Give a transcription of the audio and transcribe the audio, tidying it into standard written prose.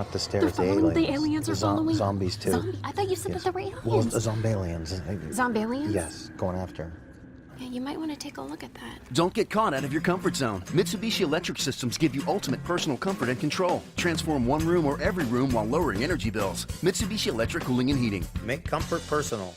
going up the stairs. They're following, the aliens are following. Zombies, too. I thought you said that there were aliens. Well, zombalians. Zombalians? Yes, going after him. Yeah, you might want to take a look at that. Don't get caught out of your comfort zone. Mitsubishi Electric Systems give you ultimate personal comfort and control. Transform one room or every room while lowering energy bills. Mitsubishi Electric Cooling and Heating. Make comfort personal.